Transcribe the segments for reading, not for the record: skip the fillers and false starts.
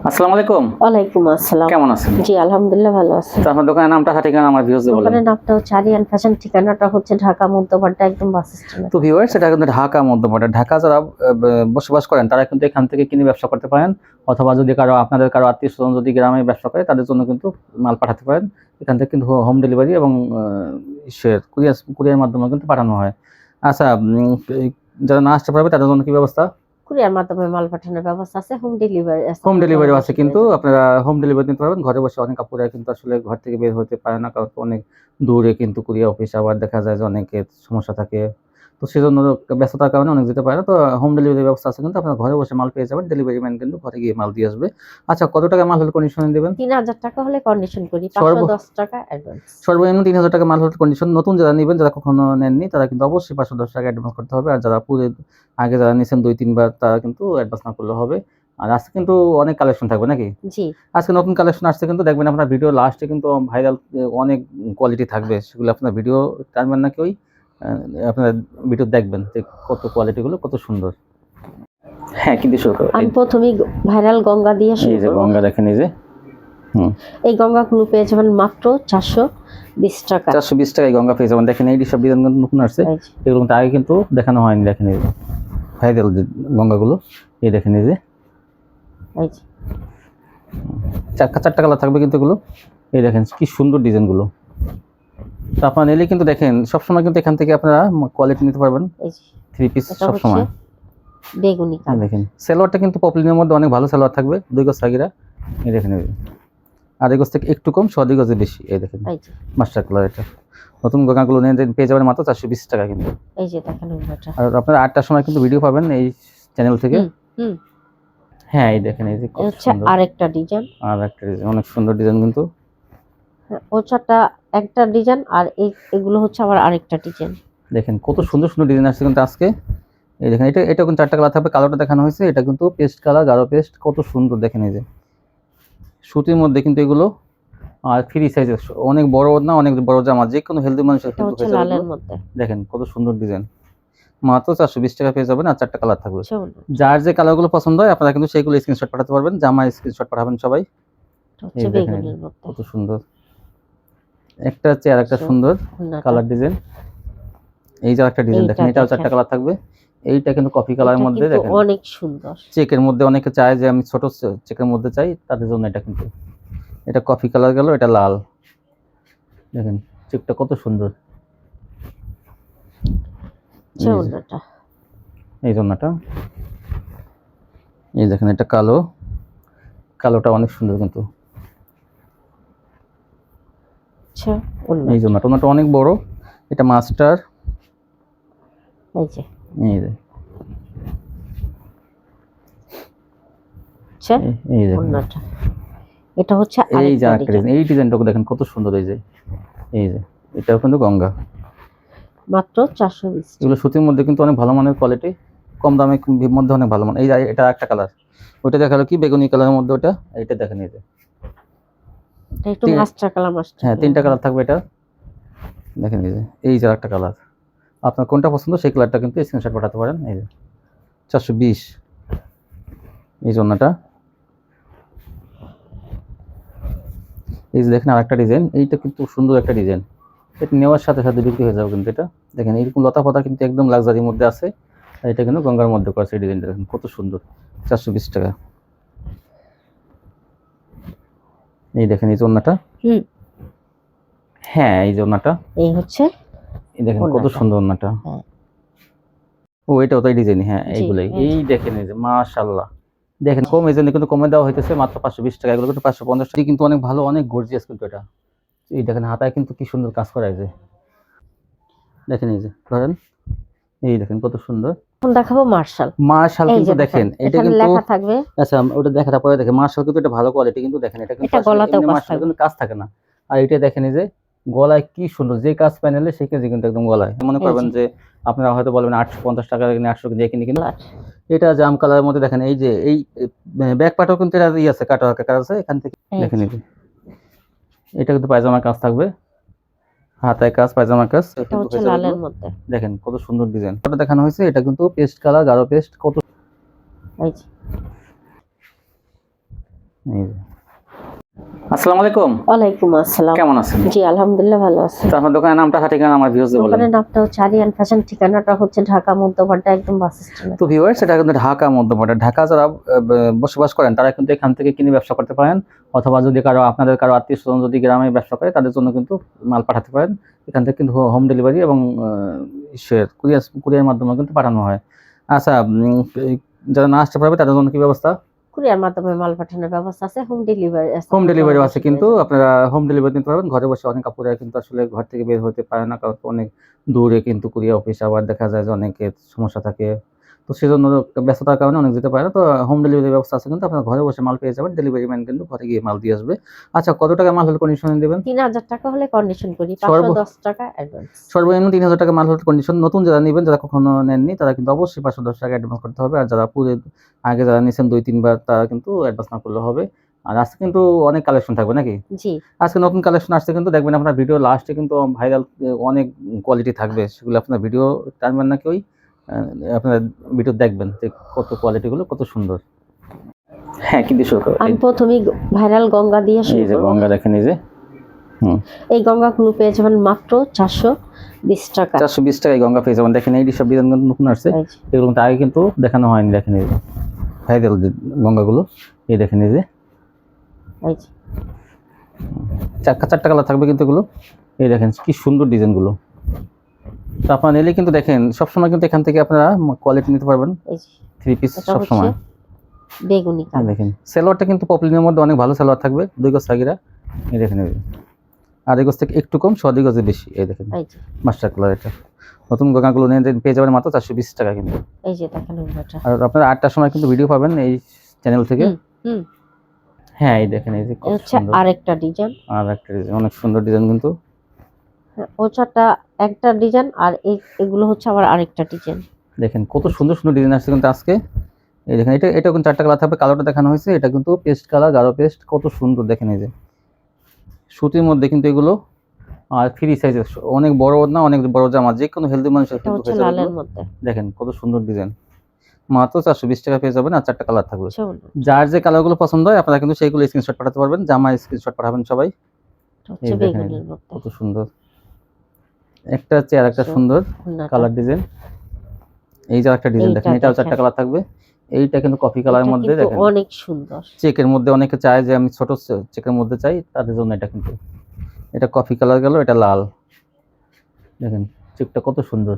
আসসালামু আলাইকুম। ওয়ালাইকুম আসসালাম। কেমন আছেন? জি, আলহামদুলিল্লাহ ভালো আছি। তো আপনার দোকানের নামটা ঠিকানা আমার ভিউয়ার্সদের বলেন। দোকানের নামটা হচ্ছে আরিয়ান ফ্যাশন, ঠিকানাটা হচ্ছে ঢাকা মধ্যপাড়া, একদম বাস স্ট্যান্ডে। তো ভিউয়ার্স, এটা কিন্তু ঢাকা মধ্যপাড়া। ঢাকা যারা বসবাস করেন তারা কিন্তু এখান থেকে কিনে ব্যবসা করতে পারেন, অথবা যদি আপনাদের কারো আত্মীয়স্বজন যদি গ্রামে ব্যবসা করে তাদের জন্য কিন্তু মাল পাঠাতে পারেন। এখান থেকে কিন্তু হোম ডেলিভারি এবং কুরিয়ার মাধ্যমে কিন্তু পাঠানো হয়। আচ্ছা, যারা না আসতে পারবে তাদের জন্য কি ব্যবস্থা? কুরিয়ার মাধ্যমে মাল পাঠানোর ব্যবস্থা আছে, হোম ডেলিভারি আছে। হোম ডেলিভারি আছে, কিন্তু আপনারা হোম ডেলিভারি নিতে পারবেন। ঘরে বসে অনেক আপুরা কিন্তু আসলে ঘর থেকে বের হতে পারে না, কারণ অনেক দূরে কিন্তু কুরিয়ার অফিস, আবার দেখা যায় যে অনেকের সমস্যা থাকে। তো সেজন্য ব্যস্ততার কারণে অনেক যেতে পারে না। তো হোম ডেলিভারি ব্যবস্থা আছে, কিন্তু আপনার ঘরে বসে মাল পেয়ে যাবেন। ডেলিভারি ম্যান কিন্তু ঘরে গিয়ে মাল দিয়ে আসবে। আচ্ছা, কত টাকা মাল হলে কন্ডিশন দিবেন? 3000 টাকা হলে কন্ডিশন করি, 510 টাকা অ্যাডভান্স। সর্বনিম্ন 3000 টাকা মাল হলে কন্ডিশন। নতুন যারা নেবেন, যারা কখনো নেননি, তারা কিন্তু অবশ্যই 510 টাকা অ্যাডভান্স করতে হবে। আর যারা আগে যারা নিয়েছেন 2-3 বার, তারা কিন্তু অ্যাডভান্স না করলে হবে। আর আজকে কিন্তু অনেক কালেকশন থাকবে নাকি? জি, আজকে নতুন কালেকশন আসছে, কিন্তু দেখবেন আপনার ভিডিও লাস্টে কিন্তু ভাইরাল অনেক কোয়ালিটি থাকবে। সেগুলো আপনার ভিডিও টানবেন নাকি, ওই আপনার ভিডিও দেখবেন যে কত কোয়ালিটিগুলো কত সুন্দর। হ্যাঁ, কিন্তু শুরু করো। আমি প্রথমেই ভাইরাল গঙ্গা দিয়ে শুরু এই যে করব। গঙ্গা দেখেন, এই যে এই গঙ্গাগুলো পেয়ে যাবেন মাত্র 420 টাকা। 420 টাকায় গঙ্গা পেয়ে যাবেন। দেখেন এই সব ডিজাইন নতুন আসছে, এগুলো কিন্তু আগে কিন্তু দেখানো হয়নি। দেখেন এই ভাইরাল যে গঙ্গাগুলো, এই দেখেন এই যে চারটা কালার থাকবে কিন্তু এগুলো। এই দেখেন কি সুন্দর ডিজাইনগুলো। তো আপনারা নিলে কিন্তু দেখেন সবসময় কিন্তু এখান থেকে আপনারা কোয়ালিটি নিতে পারবেন। 3 পিস সবসময় বেগুনি কালার। দেখেন সালোয়ারটা কিন্তু পপলিনের মধ্যে অনেক ভালো সালোয়ার থাকবে, 2 গজ সাগিরা। এই দেখেন, আর এই গজ থেকে একটু কম, 2 গজে বেশি। এই দেখেন মাস্টার কালার। এটা নতুন গঙ্গাগুলো নিয়ে পেয়ে যাবেন মাত্র 420 টাকা কিন্তু। এই যে দেখেন এটা। আর আপনারা 8টার সময় কিন্তু ভিডিও পাবেন এই চ্যানেল থেকে। হ্যাঁ, এই দেখেন এই যে হচ্ছে আরেকটা ডিজাইন, অনেক সুন্দর ডিজাইন কিন্তু। ওটাটা একটা ডিজাইন, আর এগুলো হচ্ছে আবার আরেকটা ডিজাইন। দেখেন কত সুন্দর সুন্দর ডিজাইন আসছে কিন্তু আজকে। এই দেখেন এটা কিন্তু 4টা কালার থাকবে। কালারটা দেখানো হয়েছে, এটা কিন্তু পেস্ট কালার, গাঢ় পেস্ট, কত সুন্দর দেখেন। এই যে সুতির মধ্যে কিন্তু এগুলো, আর ফ্রি সাইজের, অনেক বড় না, অনেক বড় জামা, যে কোনো হেলদি মানুষের কিন্তু হয়ে যাবে। লালের মধ্যে দেখেন কত সুন্দর ডিজাইন, মাত্র 420 টাকা পেয়ে যাবেন। আর 4টা কালার থাকবে। যার যে কালারগুলো পছন্দ হয় আপনারা কিন্তু সেইগুলো স্ক্রিনশট পাঠাতে পারবেন। জামা স্ক্রিনশট পাঠাবেন সবাই। এই দেখেন কত সুন্দর, একটা হচ্ছে আর একটা সুন্দর কালার ডিজাইন। এই যে একটা ডিজাইন দেখেন, এটাও 4টা কালার থাকবে। এইটা কিন্তু কফি কালারের মধ্যে, দেখেন অনেক সুন্দর। চেকের মধ্যে অনেকে চায় যে আমি ছোট চেকের মধ্যে চাই, তাদের জন্য এটা কিন্তু। এটা কফি কালার গেল, এটা লাল। দেখেন চেকটা কত সুন্দর। এই জন্যটা, এই দেখেন এটা কালো, কালোটা অনেক সুন্দর কিন্তু। এই জন্যটা অনেক বড়, এটা মাস্টার। এই যে এটা হচ্ছে এই যে আরেকটা ডিজাইন। এই ডিজাইনটাকে দেখেন কত সুন্দর। এই যে এটাও কিন্তু গঙ্গা, মাত্র 420। এগুলো সুতির মধ্যে কিন্তু অনেক ভালো মানের কোয়ালিটি, কম দামে মধ্যে অনেক ভালো মান। এই এটা একটা কালার, ওইটা দেখালো কি বেগুনি কালারের মধ্যে, ওটা এটা দেখেন। এই যে এটা একটু মাস্টার কালার। হ্যাঁ, 3টা কালার থাকবে এটা। দেখেন এই যে একটা কালার, আপনার কোনটা পছন্দ সেই কালারটা কিন্তু স্ক্রিনশট পাঠাতে পারেন। এই যে 420 এই জন্যটা। এই যে দেখেন আরেকটা ডিজাইন, এইটা কিন্তু সুন্দর একটা ডিজাইন। এটা নেওয়ার সাথে সাথে বিক্রি হয়ে যাবে কিন্তু। এটা দেখেন এরকম লতা পাতা কিন্তু একদম লাক্সারির মধ্যে আছে। আর এটা কিন্তু গঙ্গার মধ্যে করেছে। এই ডিজাইনটা দেখেন কত সুন্দর, 420 টাকা। এই দেখেন এই জন্যটা। হ্যাঁ, এই জন্যটা এই হচ্ছে, এই দেখেন কত সুন্দর ওন্নাটা। ও এটা ওটাই ডিজাইন। হ্যাঁ, এইগুলাই। এই দেখেন এই যে মাশাআল্লাহ, দেখেন কম এই জন্য কিন্তু কমে দেওয়া হইতেছে মাত্র 520 টাকা। এগুলো কিন্তু 550 টাকা, কিন্তু অনেক ভালো, অনেক গর্জিয়াস কিন্তু এটা। এই দেখেন হাতায় কিন্তু কি সুন্দর কাজ করা। এই যে দেখেন, এই যে ধরেন, এই দেখেন কত সুন্দর। এখন দেখাবো মার্শাল। কিন্তু দেখেন এটা কিন্তু লেখা থাকবে। আচ্ছা, ওটা দেখাটা পরে দেখেন। মার্শাল কিন্তু এটা ভালো কোয়ালিটি কিন্তু। দেখেন এটা কিন্তু মার্শাল কিন্তু কাজ থাকে না। আর এটা দেখেন এই যে গলায় কি সুন্দর, যে কাজ প্যানেলে সেই কাজই কিন্তু একদম গলায়। মনে করবেন যে আপনারা হয়তো বলবেন 850 টাকা কিনে 800 দিয়ে কিনে কিনে। এটা জাম কালারের মধ্যে দেখেন, এই যে এই ব্যাক পার্টও কিন্তু এটা আছে, কাটা কাজ আছে এখান থেকে। দেখেন এই যে এটা কিন্তু পায়জামা কাজ থাকবে, হাতায় কাজ, পায়জামা কাজ। দেখেন কত সুন্দর ডিজাইন। এটা দেখানো হয়েছে, এটা কিন্তু পেস্ট কালার, গাঢ় পেস্ট। কত এই যে। আসসালামু আলাইকুম। ওয়ালাইকুম আসসালাম। কেমন আছেন? জি আলহামদুলিল্লাহ ভালো আছি। তো আপনার দোকানের নামটা ঠিকানা আমার ভিউয়ার্সদের বলেন। দোকানের নামটা হচ্ছে আরিয়ান ফ্যাশন, ঠিকানাটা হচ্ছে ঢাকা মধ্যপাড়া একদম বাস স্ট্যান্ড। তো ভিউয়ার্স, এটা কিন্তু ঢাকা মধ্যপাড়া। ঢাকা যারা বসবাস করেন তারা কিন্তু এখান থেকে কিনে ব্যবসা করতে পারেন, অথবা যদি আপনাদের কারো আত্মীয় স্বজন যদি গ্রামে ব্যবসা করে তাদের জন্য কিন্তু মাল পাঠাতে পারেন। এখান থেকে কিন্তু হোম ডেলিভারি এবং কুরিয়ার মাধ্যমে কিন্তু পাঠানো হয়। আচ্ছা, যারা না আসতে পারবে তাদের জন্য কি ব্যবস্থা? কুরিয়ার মাধ্যমে মাল পাঠানোর ব্যবস্থা আছে, হোম ডেলিভারি আছে। হোম ডেলিভারি আছে, কিন্তু আপনারা হোম ডেলিভারি নিতে পারবেন। ঘরে বসে অনেক আপুরা কিন্তু আসলে ঘর থেকে বের হতে পারে না, কারণ অনেক দূরে কিন্তু কুরিয়ার অফিস, আবার দেখা যায় যে অনেকের সমস্যা থাকে, তো সেজন্য ব্যস্ততার কারণে অনেক যেতে পারে না। তো হোম ডেলিভারি ব্যবস্থা আছে, কিন্তু আপনারা ঘরে বসে মাল পেয়ে যাবেন। ডেলিভারি ম্যান কিন্তু ঘরে গিয়ে মাল দিয়ে আসবে। আচ্ছা, কত টাকা মাল হলে কন্ডিশনে দেবেন? 3000 টাকা হলে কন্ডিশন করি, 510 টাকা অ্যাডভান্স। সর্বনিম্ন 3000 টাকা মাল হলে কন্ডিশন। নতুন যারা নেবেন, যারা কখনো নেননি, তারা কিন্তু অবশ্যই 510 টাকা অ্যাডভান্স করতে হবে। আর যারা পুরো আগে যারা নিয়েছেন 2-3 বার, তারা কিন্তু অ্যাডভান্স না করলে হবে। আর আজকে কিন্তু অনেক কালেকশন থাকবে নাকি? জি, আজকে নতুন কালেকশন আসছে, কিন্তু দেখবেন আপনার ভিডিও লাস্টে কিন্তু ভাইরাল অনেক কোয়ালিটি থাকবে, সেগুলো আপনার ভিডিও টানবেন না কেউই, আপনার ভিডিও দেখবেন যে কত কোয়ালিটিগুলো কত সুন্দর। হ্যাঁ, কিন্তু শুরু করো। আমি প্রথমেই ভাইরাল গঙ্গা দিয়ে শুরু এই যে করব। গঙ্গা দেখেন, এই যে এই গঙ্গাগুলো পেয়ে যাবেন মাত্র 420 টাকা। 420 টাকায় গঙ্গা পেয়ে যাবেন। দেখেন এই সব ডিজাইন কিন্তু নতুন আসছে, এই যে, এগুলো কিন্তু আগে কিন্তু দেখানো হয়নি। দেখেন এই যে ভাইরাল যে গঙ্গাগুলো, এই দেখেন এই যে এই যে 4টা কালার থাকবে কিন্তু এগুলো। এই দেখেন কি সুন্দর ডিজাইনগুলো। তো আপনারা নিলে কিন্তু দেখেন সবসময় কিন্তু এখান থেকে আপনারা কোয়ালিটি নিতে পারবেন। এই যে 3 পিস এটা সবসময়। হচ্ছে বেগুনি কালার। দেখেন সালোয়ারটা কিন্তু পপলিনের মধ্যে অনেক ভালো সালোয়ার থাকবে, 2 গজ সাগিরা। এই দেখেন এই যে, আর এই গজ থেকে একটু কম, 2 গজে বেশি। এই দেখেন এই যে মাস্টার কালার। এটা নতুন গঙ্গাগুলো নিয়ে পেয়ে যাবেন মাত্র 420 টাকা কিন্তু। এই যে দেখেন এটা। আর আপনারা 8টার সময় কিন্তু ভিডিও পাবেন এই চ্যানেল থেকে। হুম, হ্যাঁ, এই দেখেন এই যে কত হচ্ছে সুন্দর। আরেকটা ডিজাইন। আর একটা ডিজাইন, অনেক সুন্দর ডিজাইন কিন্তু। ওচাটা একটা ডিজাইন, আর এগুলো হচ্ছে আবার আরেকটা ডিজাইন। দেখেন কত সুন্দর সুন্দর ডিজাইন আসছে কিন্তু আজকে। এই দেখেন এটা কিন্তু 4টা কালার থাকবে। কালারটা দেখানো হয়েছে, এটা কিন্তু পেস্ট কালার, গাঢ় পেস্ট, কত সুন্দর। দেখেন এই যে সুতির মধ্যে কিন্তু এগুলো, আর ফ্রি সাইজের, অনেক বড় না, অনেক বড় জামা, যে কোনো হেলদি মানুষের কিন্তু হয়ে যাবে লালের এগুলো। মধ্যে দেখেন কত সুন্দর ডিজাইন, মাত্র 420 টাকা পেয়ে যাবেন। আর 4টা কালার থাকবে। আচ্ছা, যার যে কালারগুলো পছন্দ হয় আপনারা কিন্তু সেইগুলো স্ক্রিনশট পাঠাতে পারবেন। জামা স্ক্রিনশট পাঠাবেন সবাই। হচ্ছে এই দেখেন বেগুনির মধ্যে। কত সুন্দর, একটা হচ্ছে আর একটা সুন্দর কালার ডিজাইন। এই যে একটা ডিজাইন দেখেন, এটাও 4টা কালার থাকবে। এইটা কিন্তু কফি কালারের মধ্যে, দেখেন অনেক সুন্দর। চেকের মধ্যে অনেকে চায় যে আমি ছোট চেকের মধ্যে চাই, তাদের জন্য এটা কিন্তু। এটা কফি কালার গেল, এটা লাল। দেখেন চেকটা কত সুন্দর।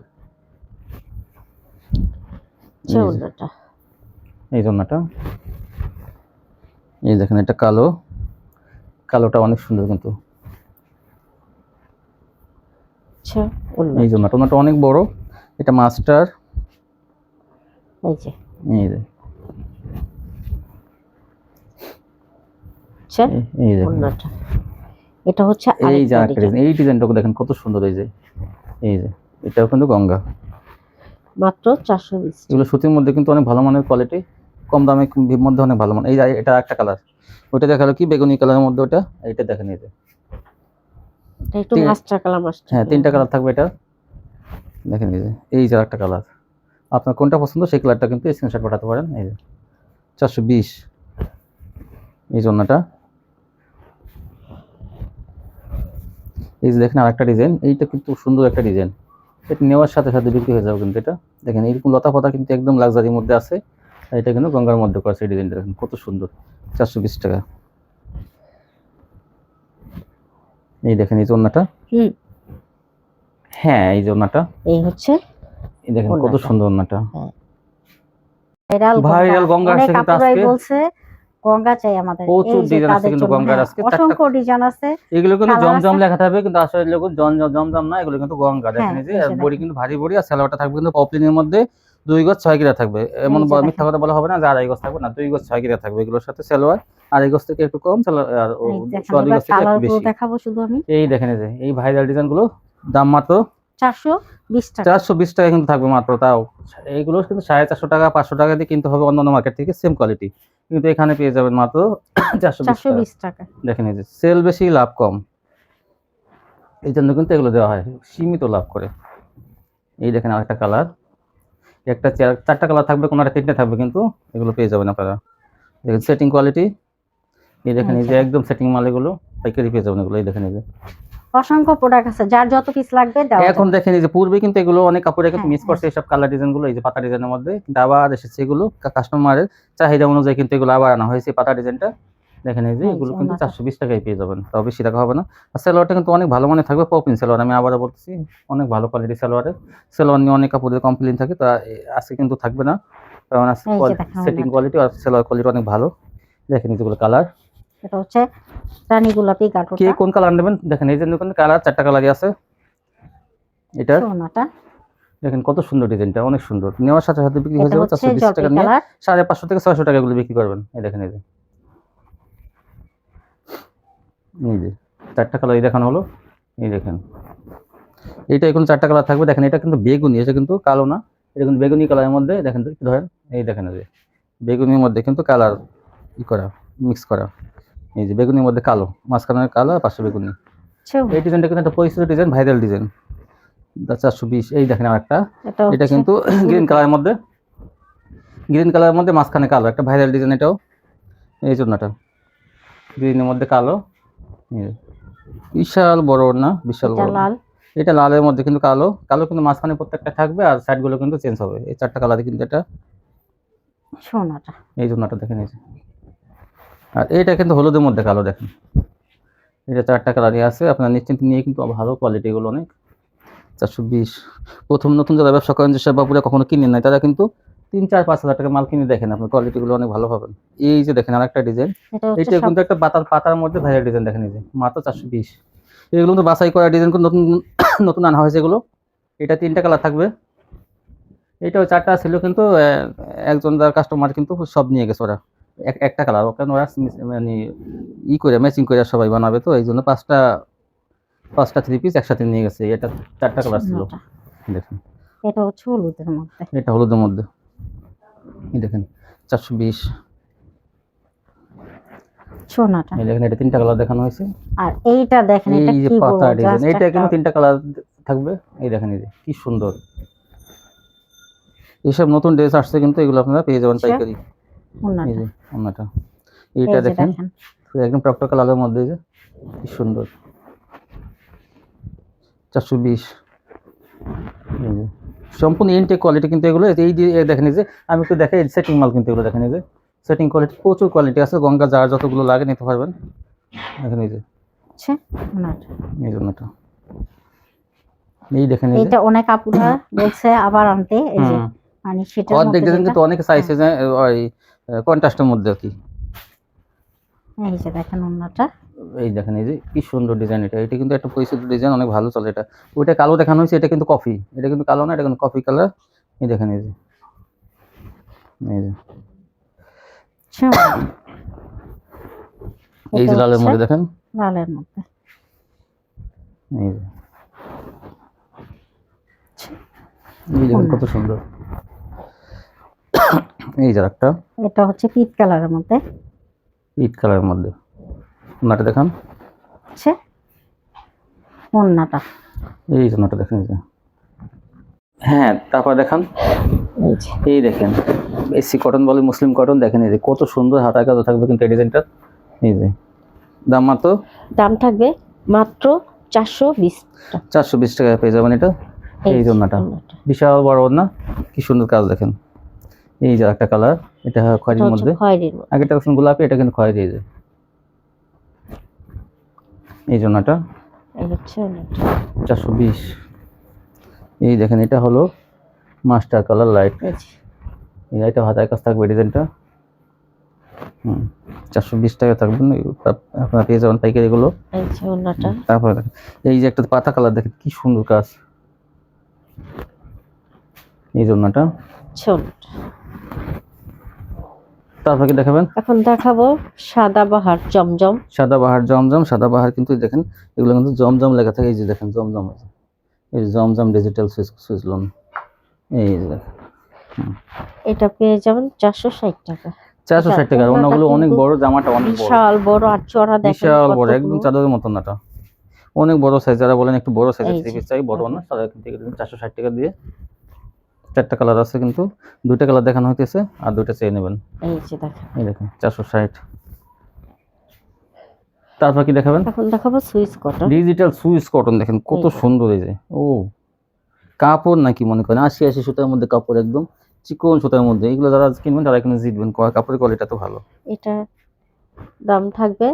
এই জন্যটা, এই দেখেন এটা কালো, কালোটা অনেক সুন্দর কিন্তু। এই জন্যটা অনেক বড়, এটা মাস্টার। এই যে এই যে এই ওন্নাটা, এটা হচ্ছে এই যে আরেকটা ডিজাইন। এই ডিজাইনটাকে দেখেন কত সুন্দর। এই যে এটাও কিন্তু গঙ্গা, মাত্র 420। এগুলো সুতির মধ্যে কিন্তু অনেক ভালো মানের কোয়ালিটি, কম দামে মধ্যে অনেক ভালো মান। এই এটা একটা কালার, ওইটা দেখালো কি বেগুনি কালারের মধ্যে, ওটা এটা দেখেন। এই যে এটা একটু মাস্টার কালার, মাস্টার। হ্যাঁ, 3টা কালার থাকবে এটা। দেখেন এই যে একটা কালার, আপনার কোনটা পছন্দ সেই কালারটা কিন্তু স্ক্রিনশট পাঠাতে পারেন। এই যে 420 এই জন্যটা। এই যে দেখেন আরেকটা ডিজাইন, এইটা কিন্তু সুন্দর একটা ডিজাইন। এটা নেওয়ার সাথে সাথে বিক্রি হয়ে যাবে কিন্তু। এটা দেখেন এরকম লতা পাতা কিন্তু একদম লাক্সারির মধ্যে আছে। এটা কিন্তু গঙ্গার মধ্যে করেছে। এই ডিজাইনটা দেখেন কত সুন্দর, 420 টাকা। এই দেখেন এই জন্যটা। হ্যাঁ, এই জন্যটা, এই হচ্ছে এই দেখেন কত সুন্দর ওন্নাটা। ভাইরাল গঙ্গা আসছে কিন্তু আজকে বলছে গঙ্গা চাই আমাদের। প্রচুর ডিজাইন আছে কিন্তু গঙ্গার আজকে, অসংখ্য ডিজাইন আছে। এগুলো কিন্তু জমজম লেখা থাকবে, কিন্তু আসলে এগুলো জমজম না, এগুলো কিন্তু গঙ্গা। দেখেন এই যে বড়ি কিন্তু ভারী বড়ি, আর সালোয়ারটা থাকবে কিন্তু পপলিনের মধ্যে 2 গজ 6 গিরা থাকবে। এমন মিথ্যা কথা বলা হবে না যে 2.5 গজ থাকবে না, 2 গজ 6 গিরা থাকবে। এগুলোর সাথে সালোয়ার 2.5 গজ থেকে একটু কম, সালোয়ার আর 2 গজ থেকে একটু বেশি। দেখাবো শুধু আমি। এই দেখেন এই ভাইরাল ডিজাইনগুলো, দাম মাত্র 420 টাকা। 420 টাকা কিন্তু থাকবে মাত্র। তাও এইগুলো কিন্তু 450 টাকা 500 টাকা দিয়ে কিনতে হবে অন্যান্য মার্কেট থেকে, সেম কোয়ালিটি, কিন্তু এখানে পেয়ে যাবেন মাত্র 420 টাকা। দেখেন এই যে সেল বেশি লাভ কম, এই জন্য কিন্তু এগুলো দেওয়া হয়, সীমিত লাভ করে। এই দেখেন আরেকটা কালার, একটা 4টা কালার থাকবে, কোনোটা 3টে থাকবে, কিন্তু এগুলো পেয়ে যাবেন আপনারা। দেখেন সেটিং কোয়ালিটি, এই দেখেন এই যে একদম সেটিং মাল এগুলো পাইকারি পেয়ে যাবেন এগুলো। এই দেখেন এই যে অসংখ্য প্রোডাক্ট আছে, যার যত পিস লাগবে দেওয়া এখন যাবে। দেখেন এই যে পূর্বে কিন্তু এগুলো অনেক কাপড়ে কিন্তু হ্যাঁ, মিস করছে এইসব কালার ডিজাইন গুলো, এই যে পাতা ডিজাইনের মধ্যে, কিন্তু আবার এসেছে এগুলো কাস্টমারের চাহিদা অনুযায়ী কিন্তু এগুলো আবার আনা হয়েছে পাতা ডিজাইনটা। দেখেন এই যে এই যে এগুলো কিন্তু ওনাটা। 420 টাকায় পেয়ে যাবেন, তাও বেশি টাকা হবে না। আর সালোয়ারটা কিন্তু অনেক ভালো মানে থাকবে, পপিন সালোয়ার, আমি আবারও বলতেছি অনেক ভালো কোয়ালিটি সালোয়ারের। সালোয়ার নিয়ে অনেক কাপড়ের কমপ্লেন থাকে, তা আজকে কিন্তু থাকবে না, কারণ এই যে দেখেন সেটিং ওনাটা। কোয়ালিটি আর সালোয়ার কোয়ালিটি অনেক ভালো। দেখেন যেগুলো কালার, এটা হচ্ছে রানী গোলাপি কে গাটোটা। কোন কালার নেবেন দেখেন, এই যে কালার 4টা কালারই আছে। এটা সোনাটা দেখেন কত সুন্দর ডিজাইনটা, অনেক সুন্দর, নেওয়ার সাথে সাথে বিক্রি হয়ে এটা যাবে। হচ্ছে 420 টাকা জলপাই নিয়ে কালার। 550 থেকে 600 টাকা এগুলো বিক্রি করবেন। এই দেখেন এই যে 4টা কালার দেখানো হলো। এই দেখেন এইটা এখন 4টা কালার থাকবে। দেখেন এটা কিন্তু বেগুনি, এটা কিন্তু কালো না, এটা কিন্তু বেগুনি কালারের মধ্যে। দেখেন তো ধরেন, এই দেখেন এই যে বেগুনির মধ্যে কিন্তু কালার করা, মিক্স করা। এই যে বেগুনির মধ্যে কালো, মাঝখানে কালো আর পাশে বেগুনি। এই ডিজাইনটা কিন্তু একটা পরিচিত ডিজাইন, ভাইরাল ডিজাইন, 420। এই দেখেন আরেকটা, এটা কিন্তু গ্রিন কালারের মধ্যে, গ্রিন কালারের মধ্যে মাঝখানে কালো, একটা ভাইরাল ডিজাইন এটাও। এই জন্যটা গ্রিনের মধ্যে কালো, বিশাল বড় না, বিশাল এটা বড়। লাল। এটা লালের মধ্যে কিন্তু কালো, কালো কিন্তু মাঝখানে প্রত্যেকটা থাকবে, আর সাইড গুলো কিন্তু চেঞ্জ হবে। এই 4টা কালারে কিন্তু এটা সোনাটা এই জন্যটা দেখেন এই যে। আর এটা কিন্তু হলুদের মধ্যে কালো, দেখেন এটা 4টা কালারই আছে, আপনার নিশ্চিন্তে নিয়ে কিন্তু ভালো কোয়ালিটি এগুলো অনেক। 420। প্রথম নতুন যারা ব্যবসা করেন, যে বাবুরা কখনো কিনেন নাই, তারা কিন্তু 3-4-5 হাজার টাকা মাল কিনে দেখেন, আপনার কোয়ালিটিগুলো অনেক ভালো পাবেন। এই যে দেখেন আরেকটা ডিজাইন, এটা হচ্ছে এটা কিন্তু একটা পাতার মধ্যে ভাইরাল ডিজাইন, দেখেন এই যে মাত্র 420। এগুলো কিন্তু বাছাই করা ডিজাইন, নতুন নতুন আনা হয়েছে এগুলো। এটা 3টা কালার থাকবে। এটাও 4টা ছিল, কিন্তু একজন যার কাস্টমার কিন্তু সব নিয়ে গেছে ওরা, একটা কালার, কারণ ওরা মানে করে ম্যাচিং করে সবাই বানাবে, তো এই জন্য পাঁচটা 3 পিস একসাথে নিয়ে গেছে। এটা 4টা কালার ছিল। সোনাটা। দেখেন এটা হচ্ছে হলুদের মধ্যে। এটা হলুদের মধ্যে, এই দেখেন 420। সোনাটা। এই দেখেন এটা 3টা কালার দেখানো হয়েছে। আর এইটা দেখেন, এটা এই যে কি বলবো, পাতা ডিজাইন, জাস্ট এটা কিন্তু একটা 3টা কালার থাকবে। এই দেখেন এই যে কি সুন্দর, এইসব নতুন ড্রেস আসছে কিন্তু এগুলো আপনারা পেয়ে যাবেন পাইকারি। এই সোনাটা। যে অন্যটা, এই এইটা যে দেখেন দেখেন একদম টকটকা লালের মধ্যে, এই যে কি সুন্দর, 420। এই যে সম্পূর্ণ ইনটেক কোয়ালিটি কিন্তু এগুলো। এই যে দেখেন এই যে আমি একটু দেখাই, সেটিং মাল কিন্তু এগুলো দেখেন, এই যে সেটিং কোয়ালিটি, প্রচুর কোয়ালিটি আছে, গঙ্গা যার যতগুলো লাগে নিতে পারবেন। দেখেন এই যে হচ্ছে সোনাটা। এই জন্যটা, এই দেখেন এই যে এইটা অনেক আপুরা বলছে আবার আনতে, এই যে হুম। মানে সেটার অর্ধেক মধ্যে ডিজাইন যেটা। কিন্তু অনেকে চাইছে যে ওই কন্ট্রাস্টের মধ্যে আর কি। এই যে দেখেন ওন্নাটা। এই দেখেন এই যে কি সুন্দর ডিজাইন, এটা কিন্তু একটা পরিচিত ডিজাইন, অনেক ভালো চলে এটা। ওইটা কালো দেখানো হয়েছে, এটা কিন্তু কফি, এটা কিন্তু কালো না, এটা কিন্তু কফি কালার। এই দেখেন এই যে এই যে লালের মধ্যে দেখেন, লালের মধ্যে। এই যে এই দেখেন কত সুন্দর। এই যে একটা এটা হচ্ছে পিট কালারের মধ্যে। ইট কালারের মধ্যে, ওনাটা দেখান, হচ্ছে ওন্নাটা। এই যে ওনাটা দেখেন, এই যে হ্যাঁ, তারপর দেখান, এই যে এই দেখেন এসি কটন বলে, মুসলিম কটন, দেখেন এই যে কত সুন্দর হাতার কাজ থাকবে কিন্তু এই ডিজাইনটা। এই যে দাম মাত্র, দাম থাকবে মাত্র 420 টাকা। 420 টাকায় পেয়ে যাবেন এটা। এই যে ওন্নাটা ওন্নাটা। বিশাল বড় ওন্না, কি সুন্দর কাজ দেখেন। এই যে একটা কালার, এটা এটা খয়েরির হচ্ছে মধ্যে, খয়েরির মধ্যে। আগেরটা দেখুন গোলাপি, এটা কিন্তু খয়েরি। এই যে এই জন্যটা এই হচ্ছে ওন্নাটা। 420। এই দেখেন এটা হলো মাস্টার কালার লাইট, এই যে এই লাইটটা হাতায় কাজ থাকবে ডিজাইনটা। 420 টাকা থাকবে, আপনারা পেয়ে যাবেন পাইকারি এগুলো। এই যে ওন্নাটা। তারপরে দেখেন এই যে একটা পাতা কালার, দেখেন কি সুন্দর কাজ, এই জন্যটা। ওন্নাটা। তারপর কি দেখাবেন? এখন দেখাবো সাদাবাহার জমজম। সাদাবাহার জমজম, সাদাবাহার কিন্তু দেখেন এগুলো কিন্তু জমজম লেখা থাকে। এই যে দেখেন জমজম আছে, এই যে জমজম ডিজিটাল সুইচ লোন, এই যে দেখেন এটা পেয়ে যাবেন 460 টাকা। 460 টাকা। অন্যগুলো অনেক বড়, জামাটা অনেক বড়, বিশাল বড়, আর চড়া দেখেন বিশাল বড়, কতগুলো। একদম চাদরের মতন নাটা, অনেক বড় সাইজ। যারা বলেন একটু বড় সাইজের এই থ্রি যে পিস চাই, বড় না, তারা কিন্তু 460 টাকা দিয়ে। 4টা কালার আছে, কিন্তু 2টা কালার দেখানো হইতেছে, আর 2টা চেয়ে নেবেন। এই যে দেখেন এই দেখেন 460। তারপর কি দেখাবেন? এখন দেখাবো Swiss cotton. Digital Swiss cotton দেখেন কত এই যে। সুন্দর এই যে। ও কাপড় নাকি মনে করেন 80 সুতার মধ্যে কাপড়, একদম চিকন সুতার মধ্যে। এগুলো যারা কিনবেন তারা এখানে জিতবেন, কাপড়ের কোয়ালিটি তো ভালো। এটা দাম থাকবে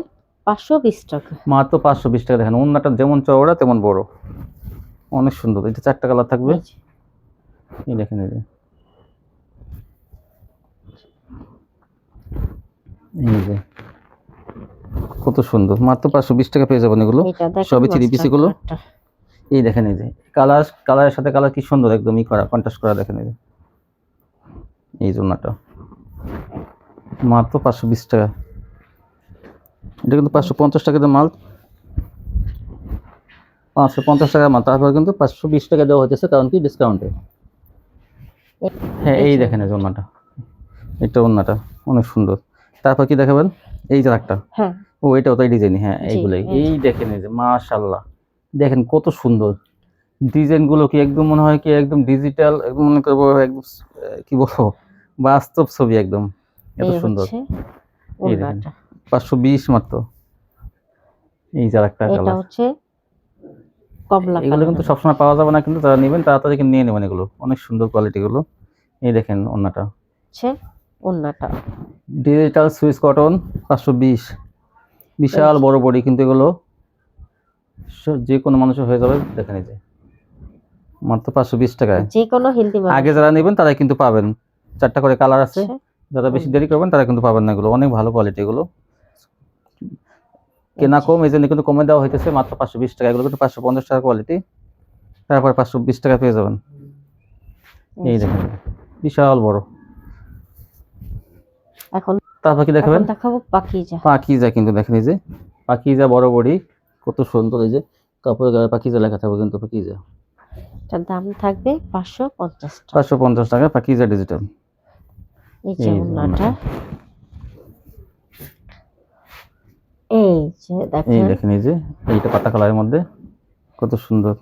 520 টাকা। মাত্র 520 টাকা। দেখেন ওন্নাটা যেমন চওড়া তেমন বড়, অনেক সুন্দর। এটা 4টা কালার থাকবে। এই যে। এই দেখেন এই যে, এই যে কত সুন্দর। মাত্র 520 টাকা পেয়ে যাবেন এগুলো। এটা দেখেন সবই 3 পিস মাস্টার এগুলো। কালারটা। এই দেখেন এই যে কালারের সাথে কালার কি সুন্দর একদম ই করা, কন্ট্রাস্ট করা। দেখেন এই যে, এই ওন্নাটা মাত্র 520 টাকা। এটা কিন্তু 550 টাকাতে মাল, 550 টাকার মাল। তারপর কিন্তু 520 টাকা দেওয়া হচ্ছে, কারণ কি ডিসকাউন্টে। হ্যাঁ এই দেখেন এই যে ওন্নাটা, এটা ওন্নাটা অনেক সুন্দর। তারপর কি দেখাবেন? এই যে একটা, হ্যাঁ ও এটাও তাই ডিজাইন। হ্যাঁ জি, এইগুলাই। এই এই দেখেন এই যে, মাশাআল্লাহ দেখেন কত সুন্দর ডিজাইন গুলো। কি একদম মনে হয় কি একদম ডিজিটাল, একদম মনে করবো একদম কি বলবো, বাস্তব ছবি একদম, এত এই সুন্দর। হচ্ছে এই দেখেন ওন্নাটা। 520 মাত্র। এই যে একটা এটা কালার। হচ্ছে কমলা এগুলো কিন্তু কালার। সবসময় পাওয়া যাবে না, কিন্তু যারা নেবেন তাড়াতাড়ি কিন্তু নিয়ে নেবেন, এগুলো অনেক সুন্দর কোয়ালিটি গুলো। এই দেখেন ওন্নাটা, হচ্ছে ওন্নাটা। ডিজিটাল সুইস কটন 520, বিশাল বড় বডি, কিন্তু এগুলো যে কোনো মানুষের হয়ে যাবে। দেখেন এই যে মাত্র 520 টাকায়। যে কোনো হেলদি আগে যারা নেবেন তারা কিন্তু পাবেন, 4টা করে কালার আছে। যারা বেশি দেরি করবেন তারা কিন্তু পাবেন না। এগুলো অনেক ভালো কোয়ালিটি, এগুলো কেনা কম, এই জন্য কিন্তু কমে দেওয়া হইতেছে মাত্র 520 টাকা। এগুলো কিন্তু 550 টাকা কোয়ালিটি, তারপর 520 টাকা পেয়ে যাবেন। এই দেখেন বিশাল বড়। এখন তারপর কি দেখাবেন? দেখাবো পাকিজা। পাকিজা, কিন্তু দেখেন এই যে পাকিজা বড় বডি, কত সুন্দর। এই যে কাপড়ের গায়ে পাকিজা লেখা থাকবে কিন্তু। পাকিজা এটার দাম থাকবে 550 টাকা। 550 টাকা পাকিজা ডিজিটাল। এই যে ওন্নাটা। এই যে এই দেখেন দেখেন এই যে, এইটা পাতা কালারের মধ্যে কত সুন্দর।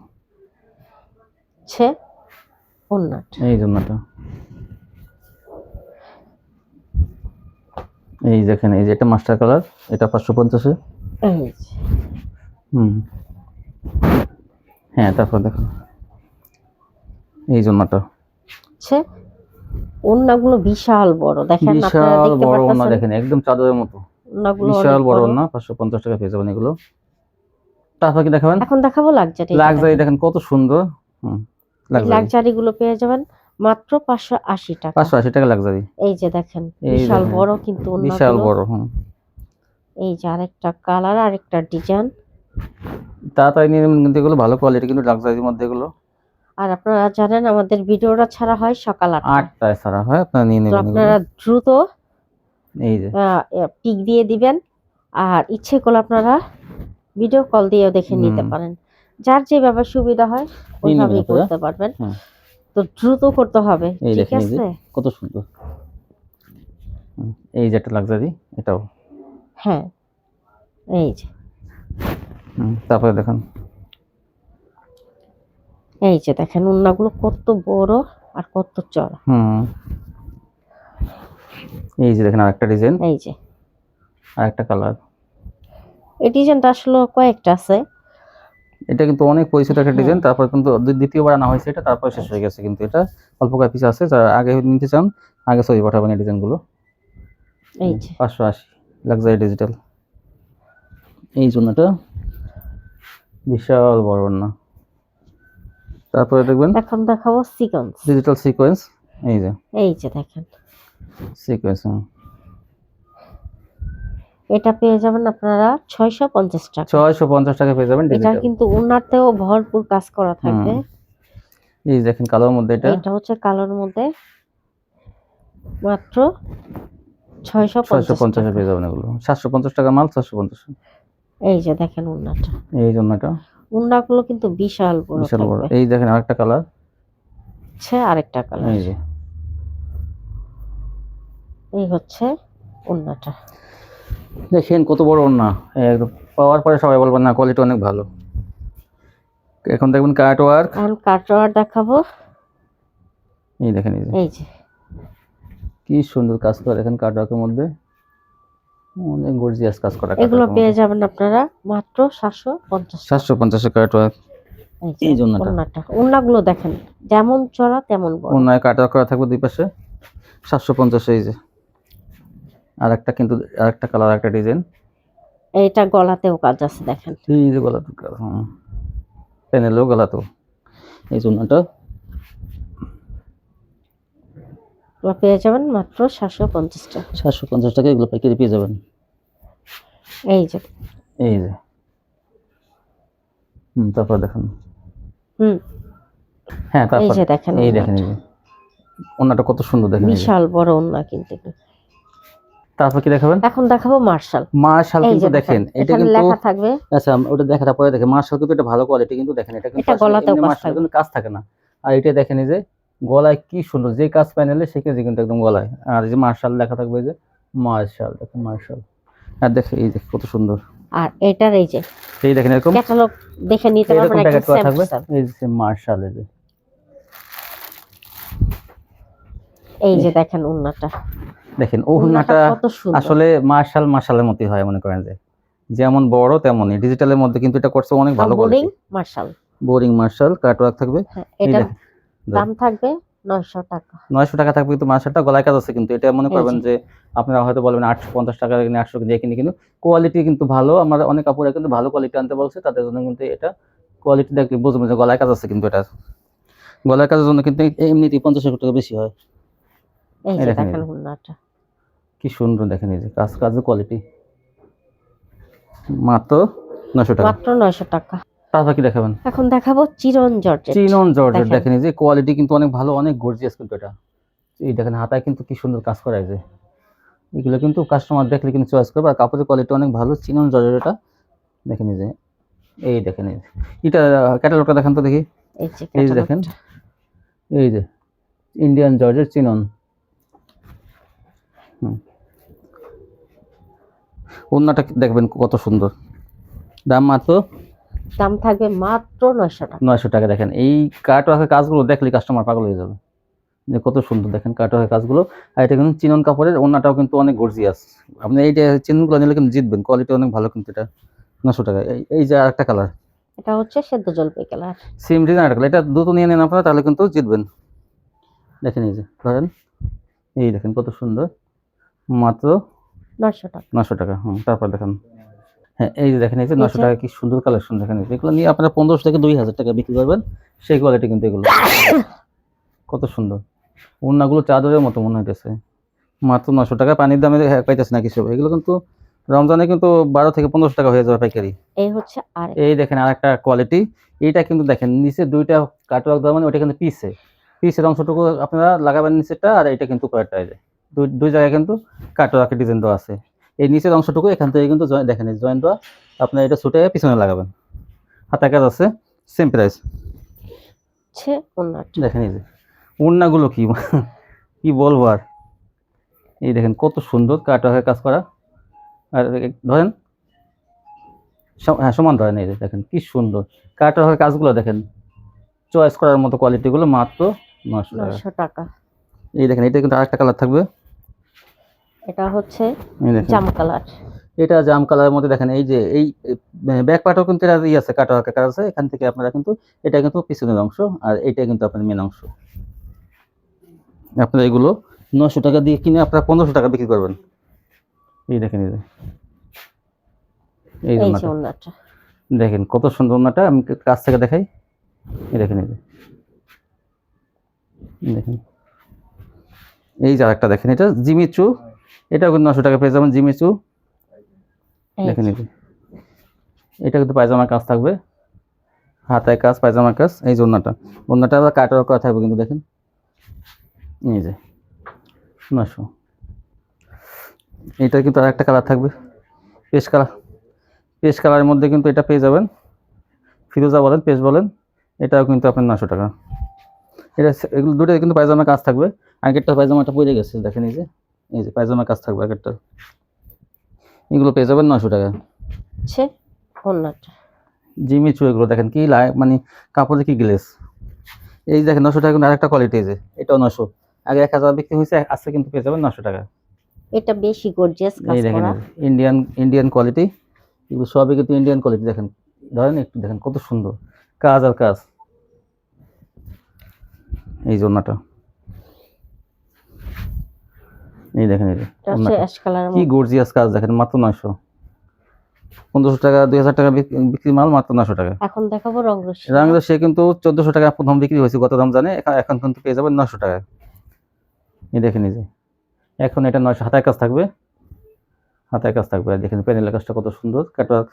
হচ্ছে ওন্নাটা। এই জন্যটা, এই দেখেন এই যে, এটা মাস্টার কালার, এটা 550-এ। এই যে। হ্যাঁ তারপর দেখুন এই জন্যটা, হচ্ছে ওন্নাগুলো বিশাল বড়। দেখেন আপনারা বিশাল দেখতে বড় ওন্না। পাচ্ছেন দেখেন একদম চাদরের মতো, ওন্নাগুলো বিশাল অনেক বড় বড়। ওন্না। 550 টাকা পেয়ে যাবেন এগুলো। তারপর কি দেখাবেন? এখন দেখাবো লাক্সারি। লাক্সারি দেখেন কত সুন্দর। লাক্সারি গুলো পেয়ে যাবেন মাত্র 580 টাকা। 580 টাকা লাক্সারি। এই যে দেখেন এই বিশাল দেখেন, বড় কিন্তু বিশাল ওন্নাগুলো। বড়। এই যে আরেকটা কালার, আরেকটা ডিজাইন। তাড়াতাড়ি নিয়ে নেবেন কিন্তু, এগুলো ভালো কোয়ালিটি কিন্তু লাক্সারির মধ্যে এগুলো। আর আপনারা জানেন আমাদের ভিডিওটা ছাড়া হয় সকাল 8টায়। 8টায় ছাড়া হয়, আপনারা নিয়ে তো নেবেন এগুলো। আপনারা দ্রুত এই যে পিক দিয়ে দিবেন, আর ইচ্ছে করলে আপনারা ভিডিও কল দিয়েও দেখে নিতে পারেন। যার যেভাবে সুবিধা হয় ওইভাবেই করতে পারবেন। তো দ্রুত করতে হবে, এই ঠিক দেখেন এই যে আছে? কত সুন্দর। এই যে একটা লাক্সারি, এটাও। হ্যাঁ এই যে, তারপরে দেখেন এই যে দেখেন ওন্নাগুলো কত বড় আর কত চড়া। এই যে দেখেন আরেকটা ডিজাইন, এই যে আরেকটা কালার। এই ডিজাইনটা আসলে কয়েকটা আছে। এটা কিন্তু অনেক পরিচিত একটা ডিজাইন। তারপর কিন্তু দ্বিতীয়বার আনা হয়েছে এটা, তারপর শেষ হয়ে গেছে। কিন্তু এটা অল্প কয়েক পিস আছে, যারা আগে নিতে চান আগে ছবি পাঠাবেন এই ডিজাইনগুলো। এই যে 580 লাক্সারি ডিজিটাল। এই জন্যটা বিশাল বড় না। তারপরে দেখবেন এখন দেখাবো সিকোয়েন্স, ডিজিটাল সিকোয়েন্স। এই যে দেখেন সিকোয়েন্স। এটা পেয়ে যাবেন আপনারা 650 টাকা। 650 টাকা পেয়ে যাবেন এটা ডিজিটাল। কিন্তু ওন্নাতেও ভরপুর কাজ করা থাকবে। এই দেখেন কালোর মধ্যে, এটা হচ্ছে কালোর মধ্যে মাত্র 650 পেয়ে যাবেন এগুলো। 750 টাকা মাল, 650। এই যে দেখেন ওন্নাটা। এই জন্যটা ওন্নাগুলো কিন্তু বিশাল বড় বিশাল বড়। থাকবে। এই দেখেন আরেকটা কালার, হচ্ছে আরেকটা কালার। এই যে এই হচ্ছে ওন্নাটা। দেখেন কত বড় ওন্না। একদম পাওয়ার পরে সবাই বলবেন না কোয়ালিটি অনেক ভালো। এখন দেখবেন কাট ওয়ার্ক। এখন কাটওয়ার দেখাবো। এই দেখেন এই যে এই যে কি সুন্দর কাজ করে দেখেন কাট ওয়ার্কের মধ্যে। অনেক গর্জিয়াস কাজ করা এগুলো পেয়ে যাবেন আপনারা মাত্র 750। 750 কাটওয়ার্ক। এই যে ওন্নাগুলো দেখেন যেমন চড়া তেমন বড়, ওন্নায় কাটওয়ার্ক করা থাকবে দুই পাশে। 750। এই যে আরেকটা, কিন্তু আরেকটা কালার, আরেকটা ডিজাইন। এইটা গলাতেও কাজ আছে দেখেন, এই যে গলা তো প্যানেলও গলা তো। এই জন্যটা পেয়ে যাবেন মাত্র 750 টাকা। 750 টাকা এগুলো পাইকারি পেয়ে যাবেন। এই যে তারপর দেখেন। হ্যাঁ, তারপর এই যে দেখেন, এই দেখেন এই যে ওন্নাটা কত সুন্দর দেখেন, বিশাল বড় ওন্না কিন্তু। তারপর কি দেখাবেন? এখন দেখাবো মার্শাল। মার্শাল কিন্তু দেখেন, এটা কিন্তু লেখা থাকবে। আচ্ছা, ওটা দেখাটা পরে দেখেন। মার্শাল কিন্তু এটা ভালো কোয়ালিটি, কিন্তু দেখেন এটা কিন্তু গলাতেও মার্শাল কিন্তু কাজ থাকে না। আর এটা দেখেন এই যে গলায় কি সুন্দর, যে কাজ প্যানেলে সে কাজে কিন্তু একদম গলায়। আর এই যে মার্শাল লেখা থাকবে, এই যে মার্শাল, দেখেন মার্শাল। আর দেখেন এই যে কত সুন্দর। আর এটার এই যে এই দেখেন এরকম ক্যাটালগ দেখে নিতে পারবেন, একটা সেম থাকবে। এই যে মার্শাল, এই যে দেখেন ওন্নাটা, দেখেন ওন্নাটা আসলে মার্শালের মতই হয়, মনে করেন যে যেমন বড় তেমনই ডিজিটালের মধ্যে, কিন্তু এটা করছে অনেক ভালো কোয়ালিটি। বোরিং মার্শাল কাটওয়ার্ক থাকবে। এটা দাম থাকবে 900 টাকা। 900 টাকা থাকবে, কিন্তু মার্শালটা গলায় কাজ আছে। কিন্তু এটা মনে করবেন যে আপনারা হয়তো বলবেন 850 টাকা কিনে 800 দিয়ে কিনে, কিন্তু কোয়ালিটি কিন্তু ভালো। আমার অনেক কাপড়ে কিন্তু ভালো কোয়ালিটি আনতে বলছে, তাদের জন্য কিন্তু এটা কোয়ালিটি দেখলে বুঝবেন যে গলায় কাজ আছে। কিন্তু এটা গলায় কাজের জন্য কিন্তু এমনিতেই 50 টাকা বেশি হয়। এই যে দেখেন ওন্নাটা কি সুন্দর, দেখেন এই যে কাজের কোয়ালিটি। মাত্র 900 টাকা। মাত্র 900 টাকা। তারপর কি দেখাবেন? এখন দেখাবো চিনন জর্জেট। দেখেন এই যে কোয়ালিটি কিন্তু অনেক ভালো, অনেক গর্জিয়াস কিন্তু এটা। এই দেখেন হাতায় কিন্তু কি সুন্দর কাজ করা আছে। এগুলো কিন্তু কাস্টমার দেখলে কিন্তু চয়েস করবে। আর কাপড়ের কোয়ালিটি অনেক ভালো, চিনন জর্জেট এটা। দেখেন এই যে, এই দেখেন এটা ক্যাটালগটা দেখেন তো দেখি। এই যে দেখেন, এই যে ইন্ডিয়ান জর্জেট চিনন। ওন্নাটা দেখবেন কত সুন্দর। দাম থাকবে মাত্র 900 টাকা। 900 টাকা। দেখেন এই কাটওয়ার্কের কাজগুলো দেখলে কাস্টমার পাগল হয়ে যাবে, যে কত সুন্দর দেখেন কাটওয়ার্কের কাজগুলো। আর এটা কিন্তু চিনন কাপড়ের, ওন্নাটাও কিন্তু অনেক গর্জিয়াস। আপনি এইটা চিননগুলো নিলে কিন্তু জিতবেন, কোয়ালিটি অনেক ভালো কিন্তু এটা। 900 টাকা। এই যে আরেকটা কালার, এটা হচ্ছে সেদ্ধ জলপাই কালার। সেম ডিজাইন আরেকটা কালার। এটা দুটো নিয়ে নেন আপনারা, তাহলে কিন্তু জিতবেন। দেখেন এই যে ধরেন, এই দেখেন কত সুন্দর, মাত্র 900 টাকা। 900 টাকা। তারপর দেখেন, হ্যাঁ এই যে দেখেন এই যে 900 টাকা, কি সুন্দর কালেকশন। দেখেন এগুলো নিয়ে আপনারা 1500 থেকে 2000 টাকা বিক্রি করবেন, সেই কোয়ালিটি কিন্তু এগুলো। কত সুন্দর ওন্নাগুলো, চাদরের মতো মনে হইতেছে। মাত্র 900 টাকা। পানির দামে পাইতেছে না কিছু। এগুলো কিন্তু রমজানে কিন্তু 12 থেকে 1500 টাকা হয়ে যাবে পাইকারি। এই দেখেন আরেকটা কোয়ালিটি। এইটা কিন্তু দেখেন নিচে দুইটা কাটওয়ার্ক দেওয়া, মানে ওটা কিন্তু পিসের অংশটুকু আপনারা লাগাবেন নিচেরটা, আর এটা কিন্তু কয়েকটা দুই জায়গায় কিন্তু কাটওয়ার্কের ডিজাইন দেওয়া আছে। এই নিচের অংশটুকু এখান থেকে কিন্তু দেখেন জয়েন্ট দেওয়া, আপনার এটা ছুটে পিছনে লাগাবেন। হাতে কাজ আছে, সেম প্রাইস। দেখেন এই যে ওন্নাগুলো কি কি বলবো আর। এই দেখেন কত সুন্দর কাটওয়ার্কের কাজ করা। আর ধরেন, হ্যাঁ সমান ধরেন, এই যে দেখেন কি সুন্দর কাটওয়ার্কের কাজগুলো। দেখেন চয়েস করার মতো কোয়ালিটিগুলো, মাত্র 900 টাকা। এই দেখেন এটা কিন্তু আরেকটা কালার থাকবে। এটা হচ্ছে জাম কালার। এটা জাম কালারের মধ্যে দেখেন এই যে এই ব্যাক পার্টও কিন্তু এটা আছে, কাটওয়ার্কের কাজ আছে। এখান থেকে আপনারা কিন্তু এটা কিন্তু পিছনের অংশ, আর এইটা কিন্তু আপনার মেন অংশ। আপনারা এগুলো 900 টাকা দিয়ে কিনে আপনারা 1500 টাকা বিক্রি করবেন। এই দেখেন এই ওন্নাটা দেখেন কত সুন্দর ওন্নাটা। আমি কাছ থেকে দেখাই। এই দেখেন দেখেন এই যে আরেকটা দেখেন, এটা জিমিচু। এটাও কিন্তু 900 টাকা পেয়ে যাবেন, জিমিচু। দেখেন এটা কিন্তু পায়জামার কাজ থাকবে, হাতায় কাজ, পায়জামার কাজ। এই যে ওন্নাটা আবার কাটওয়ার্ক করা থাকবে কিন্তু। দেখেন এই যে 900। এটা কিন্তু আরেকটা কালার থাকবে, পেস্ট কালারের মধ্যে কিন্তু এটা পেয়ে যাবেন। ফিরোজা বলেন, পেস্ট বলেন, এটাও কিন্তু আপনার 900 টাকা। এগুলো দুটোই কিন্তু পায়জামার কাজ থাকবে। আগেরটা পায়জামাটা পড়ে গেছে, দেখেন এই যে পায়জামার কাজ থাকবে আগেরটা। এগুলো পেয়ে যাবেন 900 টাকা। জিমিচু এগুলো দেখেন কি মানে কাপড়ে কি গ্লেস। এই দেখেন 900 টাকা। কিন্তু আরেকটা কোয়ালিটি, এই যে এটাও 900। আগে 1000 বিক্রি হয়েছে, আজকে কিন্তু পেয়ে যাবেন 900 টাকা। এটা বেশি গর্জিয়াস কাজ এই দেখেন করা। ইন্ডিয়ান কোয়ালিটি, এগুলো সবই কিন্তু ইন্ডিয়ান কোয়ালিটি। দেখেন ধরেন একটু দেখেন কত সুন্দর কাজ আর কাজ। এই জন্যটা এই দেখেন, এই যে এটা হচ্ছে অ্যাশ কালারের কি মধ্যে। গর্জিয়াস কাজ দেখেন, মাত্র 900, 1500 টাকা 2000 টাকা বিক্রি মাল মাত্র 900 টাকা। এখন দেখাবো রংরশি। সে কিন্তু 1400 টাকা প্রথম বিক্রি হয়েছে গত রমজানে, এখন কিন্তু পেয়ে যাবেন 900 টাকায়। এই দেখেন, এই যে এখন এটা 900, হাতায় কাজ থাকবে, হাতায় কাজ থাকবে। আর দেখেন প্যানেলের কাজটা কত সুন্দর, কাটওয়ার্ক।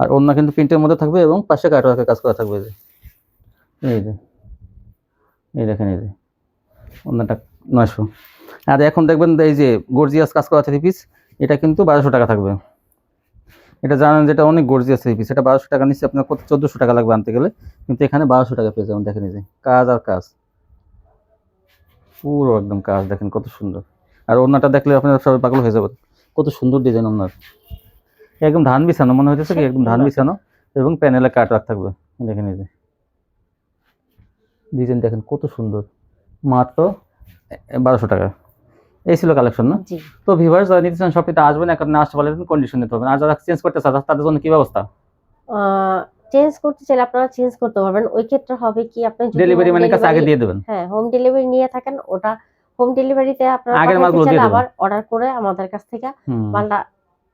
আর অন্য কিন্তু প্রিন্টের মধ্যে থাকবে এবং পাশে কাটওয়ার্কের কাজ করা থাকবে। এই যে এই দেখেন, এই যে অন্যটা 900। আর এখন দেখবেন এই যে গর্জিয়াস কাজ করা 3 পিস, এটা কিন্তু 1200 টাকা থাকবে। এটা জানেন যেটা অনেক গর্জিয়াস 3 পিস, এটা 1200 টাকা নিচ্ছে, আপনার কত 1400 টাকা লাগবে আনতে গেলে, কিন্তু এখানে 1200 টাকা পেয়ে যাবেন। দেখেন এই যে কাজ আর কাজ, পুরো একদম কাজ দেখেন কত সুন্দর। আর ওড়নাটা দেখলে আপনারা সবাই পাগল হয়ে যাবেন, কত সুন্দর ডিজাইন ওড়নার, একদম ধান বিছানো মনে হইতেছে কি, একদম ধান বিছানো। এবং প্যানেলে কাটওয়ার্ক থাকবে। দেখেন এই যে ডিজাইন দেখেন কত সুন্দর, মাত্র 1200 টাকা। এই ছিল কালেকশন না? জি। তো ভিউয়ার্স যারা নিতে চান শপে আসবেন, এখন না আসতে পারলে কন্ডিশন নিতে পারবেন। আর যারা চেঞ্জ করতে চান তাদের জন্য কি ব্যবস্থা? চেঞ্জ করতে চাইলে আপনারা চেঞ্জ করতে পারবেন। ওই ক্ষেত্রে হবে কি, আপনি যদি ডেলিভারি মানে কাছে আগে দিয়ে দেবেন। হ্যাঁ, হোম ডেলিভারি নিয়ে থাকেন, ওটা হোম ডেলিভারিতে আপনারা আগের পাঠাতে মালগুলো দিয়ে চাইলে দেবেন। আবার অর্ডার করে আমাদের কাছ থেকে মালটা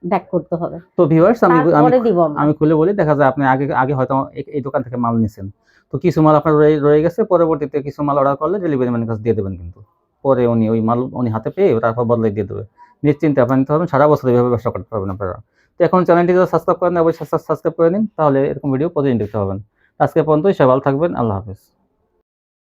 ব্যাক করতে হবে। তো ভিউয়ার্স তারপরে দিব আমরা। আমি খুলে বলি, দেখা যায় আপনি আগে আগে হয়তো এই দোকান থেকে মাল নিছেন, তো কিছু মাল আপনার রয়ে গেছে, পরবর্তীতে কিছু মাল অর্ডার করলে ডেলিভারি ম্যানের কাছে দিয়ে দেবেন, কিন্তু পরে উনি ওই মাল উনি হাতে পেয়ে তারপর বদলাই দিয়ে দেবে। নিশ্চিন্তে আপনি নিতে পারবেন, সারা বছর এইভাবে ব্যবসা করতে পারবেন আপনারা। তো এখন চ্যানেলটি যদি সাবস্ক্রাইব করেন, অবশ্যই সাবস্ক্রাইব করে নিন, তাহলে এরকম ভিডিও প্রতিদিন দেখতে পাবেন। আজকে পর্যন্তই, সবাই ভালো থাকবেন, আল্লাহ হাফেজ।